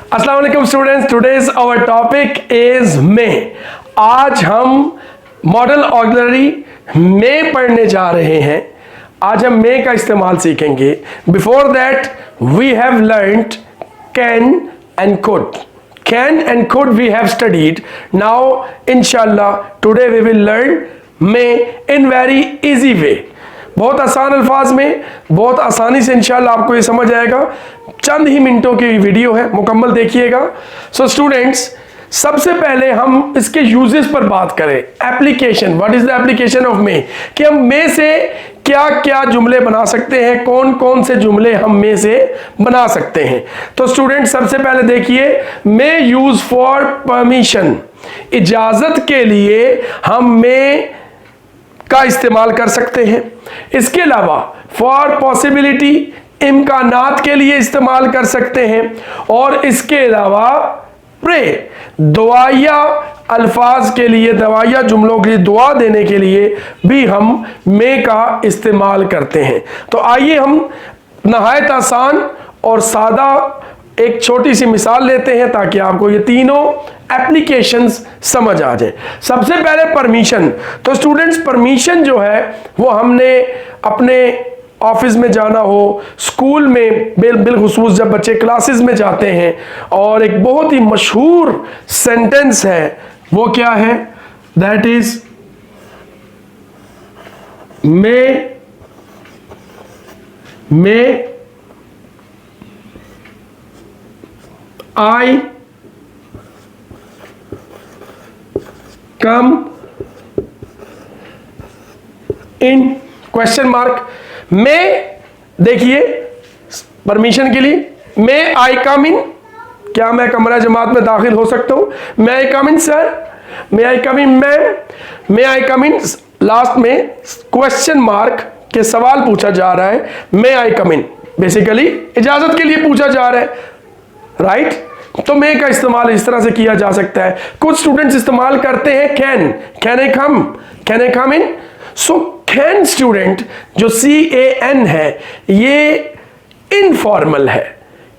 अस्सलाम वालेकुम students, today's our topic is may. आज हम मॉडल ऑक्सिलरी मे पढ़ने जा रहे हैं। आज हम मे का इस्तेमाल सीखेंगे। Before that we have learned can and could. Can and could we have studied. Now इंशाल्लाह today we will learn may in very easy way. बहुत आसान अल्फाज में, बहुत आसानी से इंशाल्लाह आपको ये समझ आएगा। चंद ही मिनटों की वीडियो है, मुकम्मल देखिएगा। सो स्टूडेंट्स, सबसे पहले हम इसके यूजेस पर बात करें। Application, what is the application of May, कि हम मे से क्या क्या जुमले बना सकते हैं, कौन कौन से जुमले हम मे से बना सकते हैं। तो स्टूडेंट सबसे पहले देखिए, मे यूज फॉर परमिशन, इजाजत के लिए हम मे का इस्तेमाल कर सकते हैं। इसके अलावा फॉर पॉसिबिलिटी, इम्कानात के लिए इस्तेमाल कर सकते हैं। और इसके अलावा प्रे, दुआया अल्फाज के लिए, दुआया जुमलों के लिए, दुआ देने के लिए भी हम मे का इस्तेमाल करते हैं। तो आइए हम नहायत आसान और सादा एक छोटी सी मिसाल लेते हैं ताकि आपको ये तीनों एप्लीकेशंस समझ आ जाए। सबसे पहले परमिशन। तो स्टूडेंट्स, परमिशन जो है वो हमने अपने ऑफिस में जाना हो, स्कूल में बिलखुसूस जब बच्चे क्लासेस में जाते हैं, और एक बहुत ही मशहूर सेंटेंस है, वो क्या है? That is may I come in question mark. में देखिए परमिशन के लिए, मे आई कम इन, क्या मैं कमरा जमात में दाखिल हो सकता हूं? May I come in sir, may I come in ma'am, may I come in. Last में क्वेश्चन मार्क के सवाल पूछा जा रहा है, मे आई कम इन, बेसिकली इजाजत के लिए पूछा जा रहा है, राइट? तो मे का इस्तेमाल इस तरह से किया जा सकता है। कुछ स्टूडेंट्स इस्तेमाल करते हैं can I come in. So can student, जो CAN है, ये इनफॉर्मल है।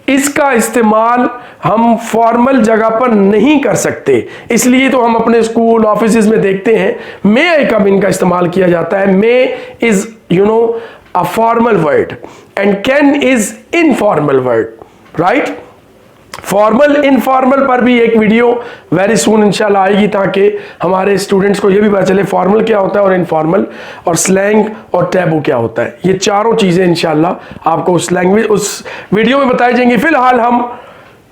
इसका इस्तेमाल हम फॉर्मल जगह पर नहीं कर सकते, इसलिए तो हम अपने स्कूल ऑफिस में देखते हैं मे आई कम इन का इस्तेमाल किया जाता है। May is a formal word and can is informal word, right? Formal informal पर भी एक वीडियो वेरी सून इंशाल्लाह आएगी, ताकि हमारे स्टूडेंट्स को यह भी पता चले फॉर्मल क्या होता है और इनफॉर्मल, और स्लैंग और टैबू क्या होता है। ये चारों चीजें इंशाल्लाह आपको उस लैंग्वेज, उस वीडियो में बताई जाएंगी। फिलहाल हम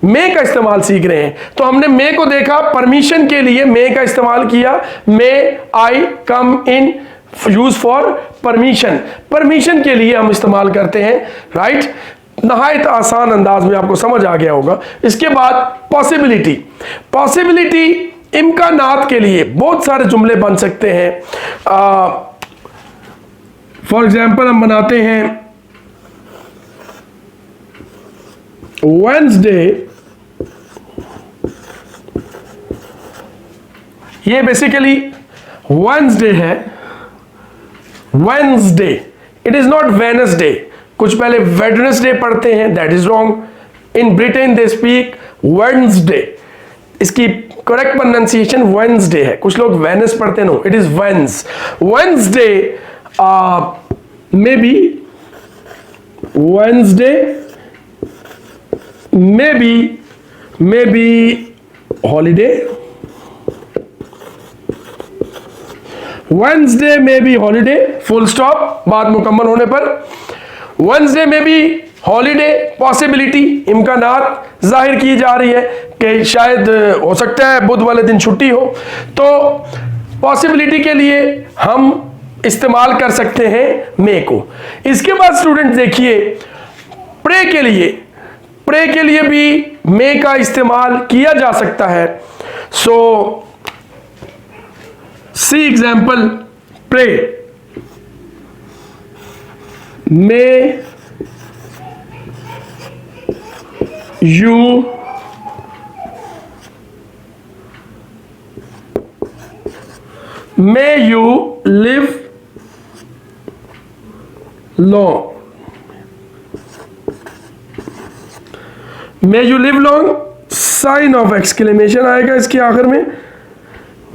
मे का इस्तेमाल सीख रहे हैं। तो हमने मे को देखा, परमिशन के लिए मे का इस्तेमाल किया, मे I come in, use for permission. Permission के लिए हम इस्तेमाल करते हैं, राइट? नहायत आसान अंदाज में आपको समझ आ गया होगा। इसके बाद पॉसिबिलिटी। पॉसिबिलिटी, इम्कानात के लिए बहुत सारे जुमले बन सकते हैं। फॉर एग्जाम्पल हम बनाते हैं वेडनेसडे। ये बेसिकली वेडनेसडे है, Wednesday, it is not Wednesday. कुछ पहले वेडनेसडे पढ़ते हैं, that is wrong. In Britain they speak Wednesday, इसकी करेक्ट प्रोनाउंसिएशन वेडनेसडे है। कुछ लोग वेनिस पढ़ते हैं, नो, इट इज वेन्स। Wednesday may be, Wednesday may be holiday, Wednesday may be holiday, full stop, बात मुकम्मल होने पर। वेडनेसडे में भी हॉलीडे, पॉसिबिलिटी, इम्कानात जाहिर की जा रही है कि शायद हो सकता है बुध वाले दिन छुट्टी हो। तो पॉसिबिलिटी के लिए हम इस्तेमाल कर सकते हैं मे को। इसके बाद स्टूडेंट देखिए, प्रे के लिए भी मे का इस्तेमाल किया जा सकता है। So see example, pray, may you live long, may you live long। Sign of exclamation आएगा इसके आखिर में।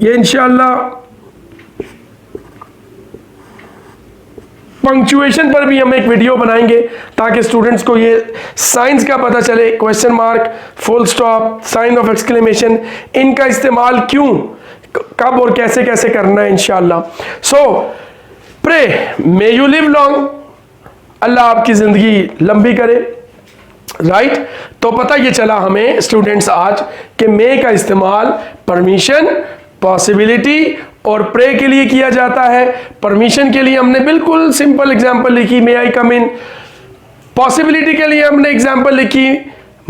ये इंशाल्लाह पंक्चुएशन पर भी हम एक वीडियो बनाएंगे ताकि स्टूडेंट्स को ये साइंस का पता चले, question mark, full stop, sign of exclamation, इनका इस्तेमाल क्यों, कब और कैसे कैसे करना है इंशाल्लाह। So pray may you live long, अल्लाह आपकी जिंदगी लंबी करे, राइट। तो पता ये चला हमें स्टूडेंट्स आज कि मे का इस्तेमाल परमिशन, पॉसिबिलिटी और प्रे के लिए किया जाता है। परमिशन के लिए हमने बिल्कुल सिंपल एग्जांपल लिखी, मे आई कम इन। पॉसिबिलिटी के लिए हमने एग्जांपल लिखी,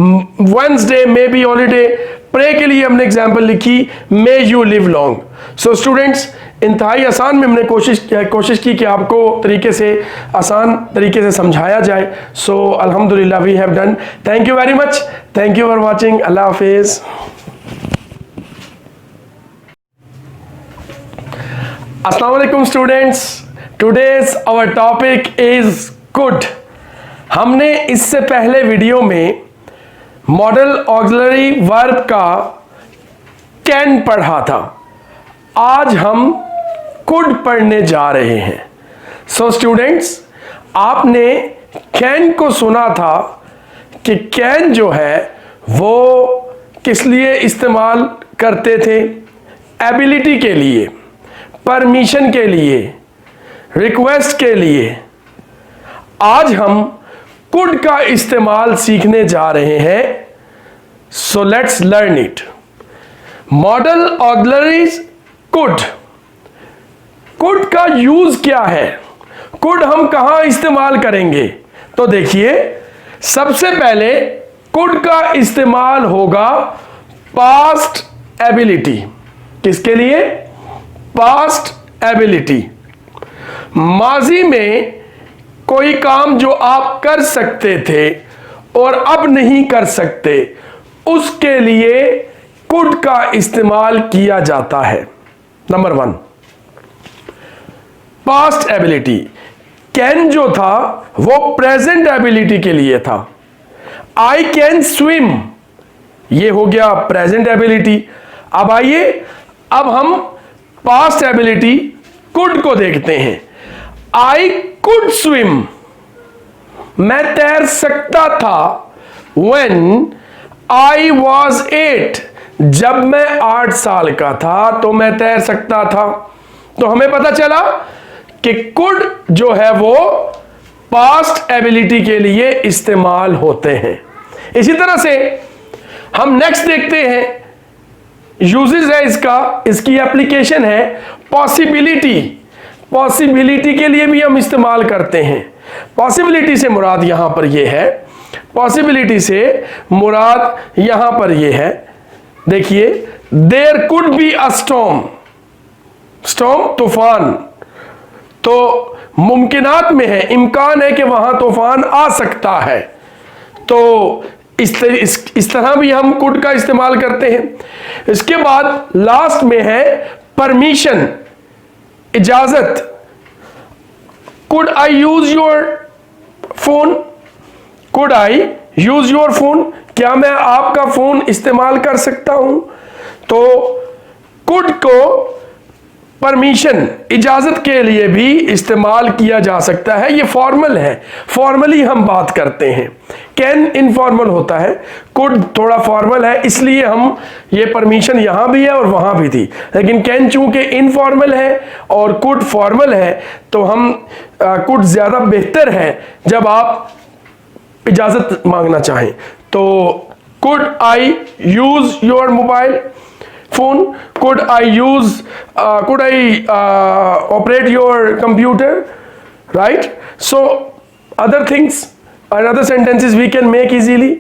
Wednesday may be holiday. Pray के लिए हमने एग्जांपल लिखी, may you live long. So students, इंतहाई आसान में हमने कोशिश की कि आपको आसान तरीके से समझाया जाए। सो अल्हम्दुलिल्लाह we have done. Thank you very much, thank you for watching. अल्लाह हाफिज। अस्सलाम वालेकुम students, today's our topic is could. हमने इससे पहले वीडियो में मॉडल ऑक्सिलरी वर्ब का कैन पढ़ा था। आज हम कुड पढ़ने जा रहे हैं। सो स्टूडेंट्स, आपने कैन को सुना था कि कैन जो है वो किस लिए इस्तेमाल करते थे? एबिलिटी के लिए, परमिशन के लिए, रिक्वेस्ट के लिए। आज हम कुड का इस्तेमाल सीखने जा रहे हैं। So let's learn it. Model auxiliaries could. Could का यूज क्या है? कुड हम कहां इस्तेमाल करेंगे? तो देखिए, सबसे पहले कुड का इस्तेमाल होगा पास्ट एबिलिटी। किसके लिए? Past ability. माजी में कोई काम जो आप कर सकते थे और अब नहीं कर सकते, उसके लिए कुड का इस्तेमाल किया जाता है। Number 1, past ability. कैन जो था वो प्रेजेंट एबिलिटी के लिए था। आई कैन स्विम, ये हो गया प्रेजेंट एबिलिटी। अब आइए, अब हम पास्ट एबिलिटी कुड को देखते हैं। आई कुड स्विम, मैं तैर सकता था। व्हेन आई वॉज 8, जब मैं 8 साल का था तो मैं तैर सकता था। तो हमें पता चला कि कुड जो है वो पास्ट एबिलिटी के लिए इस्तेमाल होते हैं। इसी तरह से हम नेक्स्ट देखते हैं, यूजेस है इसका, इसकी एप्लीकेशन है पॉसिबिलिटी। पॉसिबिलिटी के लिए भी हम इस्तेमाल करते हैं। पॉसिबिलिटी से मुराद यहां पर ये है, पॉसिबिलिटी से मुराद यहां पर ये है। देखिए, there could be a storm. Storm तूफान, तो मुमकिनात में है, इम्कान है कि वहां तूफान आ सकता है। तो इस तरह भी हम कुड का इस्तेमाल करते हैं। इसके बाद लास्ट में है परमिशन, इजाजत। Could I use your phone? Could I use your phone, क्या मैं आपका फोन इस्तेमाल कर सकता हूं? तो कुड को परमिशन, इजाजत के लिए भी इस्तेमाल किया जा सकता है। ये फॉर्मल है, फॉर्मली हम बात करते हैं। कैन इनफॉर्मल होता है, कुड थोड़ा फॉर्मल है, इसलिए हम ये परमिशन यहां भी है और वहां भी थी। लेकिन कैन चूंकि इनफॉर्मल है और कुड फॉर्मल है, तो हम कुड ज्यादा बेहतर है जब आप इजाजत मांगना चाहें। तो could I use your mobile phone? Could I operate your computer? Right? So other things and other sentences we can make easily.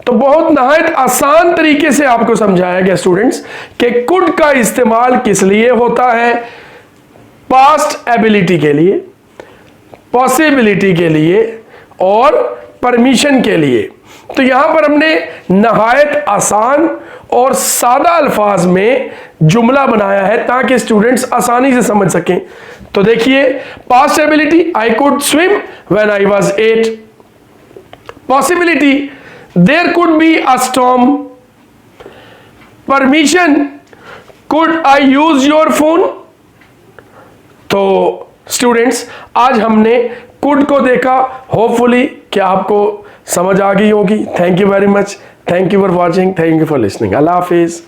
तो बहुत नहायत आसान तरीके से आपको समझाया गया स्टूडेंट्स कि कुड का इस्तेमाल किस लिए होता है? पास्ट एबिलिटी के लिए, पॉसिबिलिटी के लिए और परमिशन के लिए। तो यहां पर हमने नहायत आसान और सादा अल्फाज में जुमला बनाया है ताकि स्टूडेंट्स आसानी से समझ सकें। तो देखिए, past ability, I could swim when I was 8। Possibility, there could be a storm. Permission, could I use your phone. तो स्टूडेंट्स, आज हमने कुड को देखा। होपफुली कि आपको समझ आ गई होगी। Thank you very much, thank you for watching, thank you for listening. Allah Hafiz.